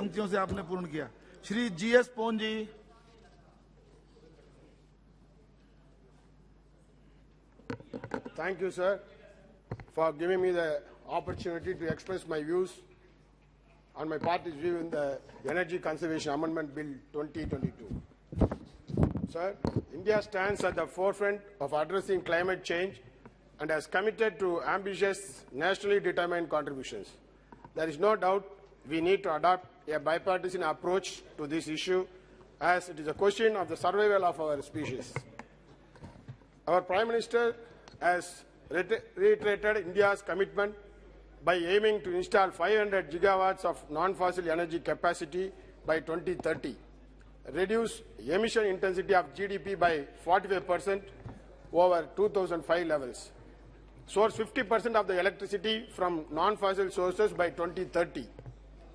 पंक्तियों से आपने पूर्ण किया। Shri GS Pon ji. Thank you, sir, for giving me the opportunity to express my views on my party's view in the Energy Conservation Amendment Bill 2022. Sir, India stands at the forefront of addressing climate change and has committed to ambitious, nationally determined contributions. There is no doubt we need to adopt a bipartisan approach to this issue, as it is a question of the survival of our species. Our Prime Minister has reiterated India's commitment by aiming to install 500 gigawatts of non-fossil energy capacity by 2030, reduce emission intensity of GDP by 45% over 2005 levels, source 50% of the electricity from non-fossil sources by 2030,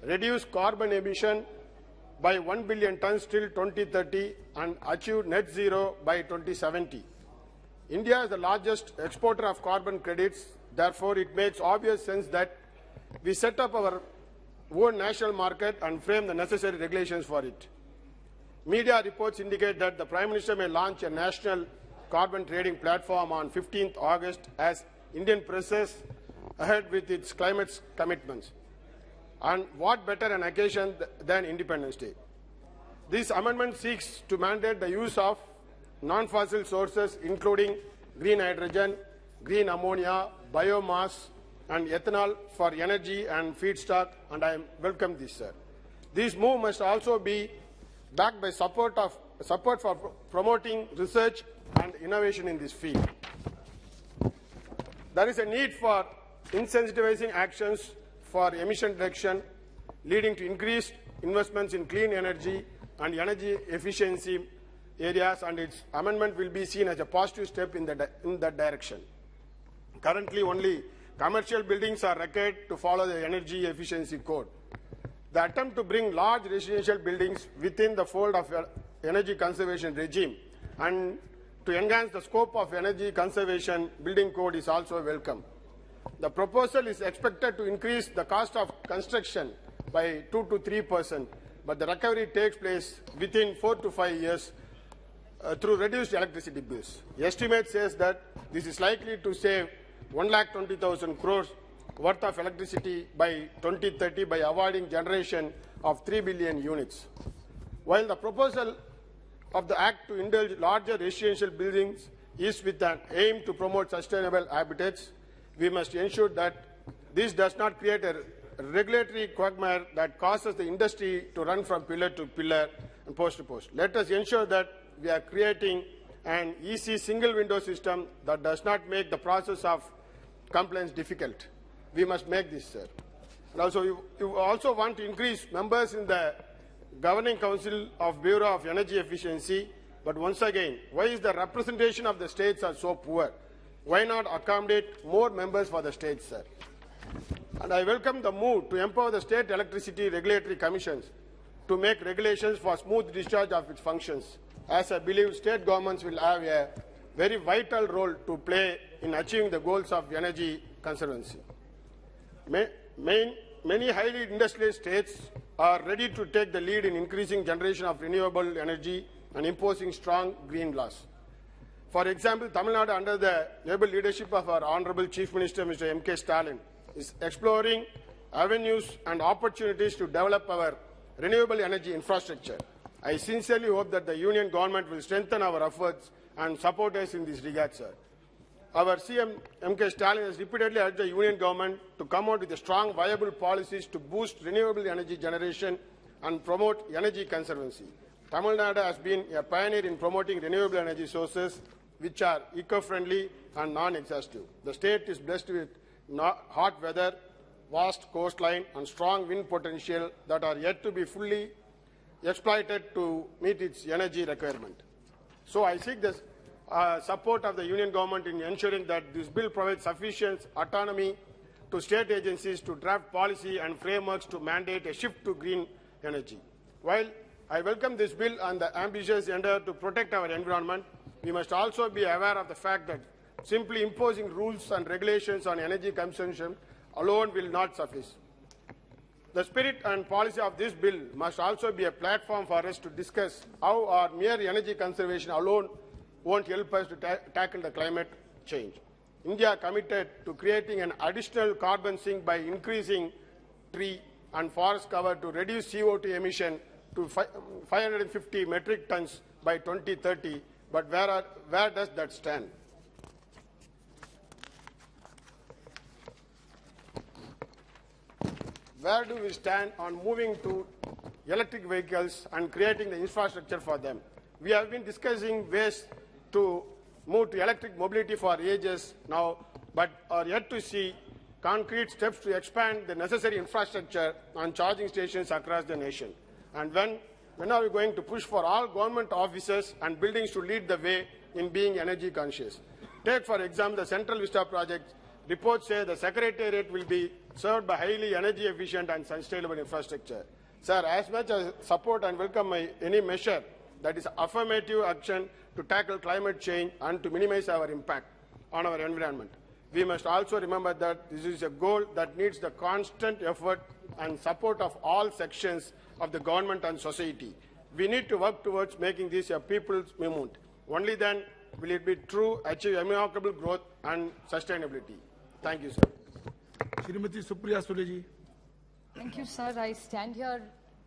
reduce carbon emission by 1 billion tons till 2030 and achieve net zero by 2070. India is the largest exporter of carbon credits. Therefore, it makes obvious sense that we set up our own national market and frame the necessary regulations for it. Media reports indicate that the Prime Minister may launch a national carbon trading platform on 15th August as Indian presses ahead with its climate commitments. And what better an occasion than Independence Day? This amendment seeks to mandate the use of non-fossil sources including green hydrogen, green ammonia, biomass and ethanol for energy and feedstock, and I welcome this, sir. This move must also be backed by support for promoting research and innovation in this field. There is a need for incentivizing actions for emission reduction, leading to increased investments in clean energy and energy efficiency areas, and its amendment will be seen as a positive step in that direction. Currently, only commercial buildings are required to follow the energy efficiency code. The attempt to bring large residential buildings within the fold of energy conservation regime and to enhance the scope of energy conservation building code is also welcome. The proposal is expected to increase the cost of construction by 2 to 3%, but the recovery takes place within 4 to 5 years through reduced electricity bills. The estimate says that this is likely to save 1,20,000 crores worth of electricity by 2030 by avoiding generation of 3 billion units. While the proposal of the Act to indulge larger residential buildings is with an aim to promote sustainable habitats, we must ensure that this does not create a regulatory quagmire that causes the industry to run from pillar to pillar and post to post. Let us ensure that we are creating an easy single window system that does not make the process of compliance difficult. We must make this, sir. And also, you also want to increase members in the Governing Council of Bureau of Energy Efficiency, but once again, why is the representation of the states are so poor? Why not accommodate more members for the states, sir? And I welcome the move to empower the state electricity regulatory commissions to make regulations for smooth discharge of its functions, as I believe state governments will have a very vital role to play in achieving the goals of energy conservancy. Many highly industrialized states are ready to take the lead in increasing generation of renewable energy and imposing strong green laws. For example, Tamil Nadu, under the able leadership of our Honorable Chief Minister, Mr. M.K. Stalin, is exploring avenues and opportunities to develop our renewable energy infrastructure. I sincerely hope that the Union government will strengthen our efforts and support us in this regard, sir. Our CM M.K. Stalin has repeatedly urged the Union government to come out with strong, viable policies to boost renewable energy generation and promote energy conservancy. Tamil Nadu has been a pioneer in promoting renewable energy sources which are eco-friendly and non-exhaustive. The state is blessed with hot weather, vast coastline and strong wind potential that are yet to be fully exploited to meet its energy requirement. So I seek the support of the Union government in ensuring that this bill provides sufficient autonomy to state agencies to draft policy and frameworks to mandate a shift to green energy. While I welcome this bill and the ambitious endeavour to protect our environment, we must also be aware of the fact that simply imposing rules and regulations on energy consumption alone will not suffice. The spirit and policy of this bill must also be a platform for us to discuss how our mere energy conservation alone won't help us to tackle the climate change. India committed to creating an additional carbon sink by increasing tree and forest cover to reduce CO2 emission to 550 metric tons by 2030. But where does that stand? Where do we stand on moving to electric vehicles and creating the infrastructure for them? We have been discussing ways to move to electric mobility for ages now, but are yet to see concrete steps to expand the necessary infrastructure on charging stations across the nation. And when are we going to push for all government offices and buildings to lead the way in being energy conscious? Take, for example, the Central Vista project. Reports say the Secretariat will be served by highly energy efficient and sustainable infrastructure. Sir, as much as support and welcome any measure that is affirmative action to tackle climate change and to minimize our impact on our environment, we must also remember that this is a goal that needs the constant effort and support of all sections of the government and society. We need to work towards making this a people's movement. Only then will it be true, achieve remarkable growth and sustainability. Thank you, sir. Shrimati Supriya Sule ji. Thank you, sir. I stand here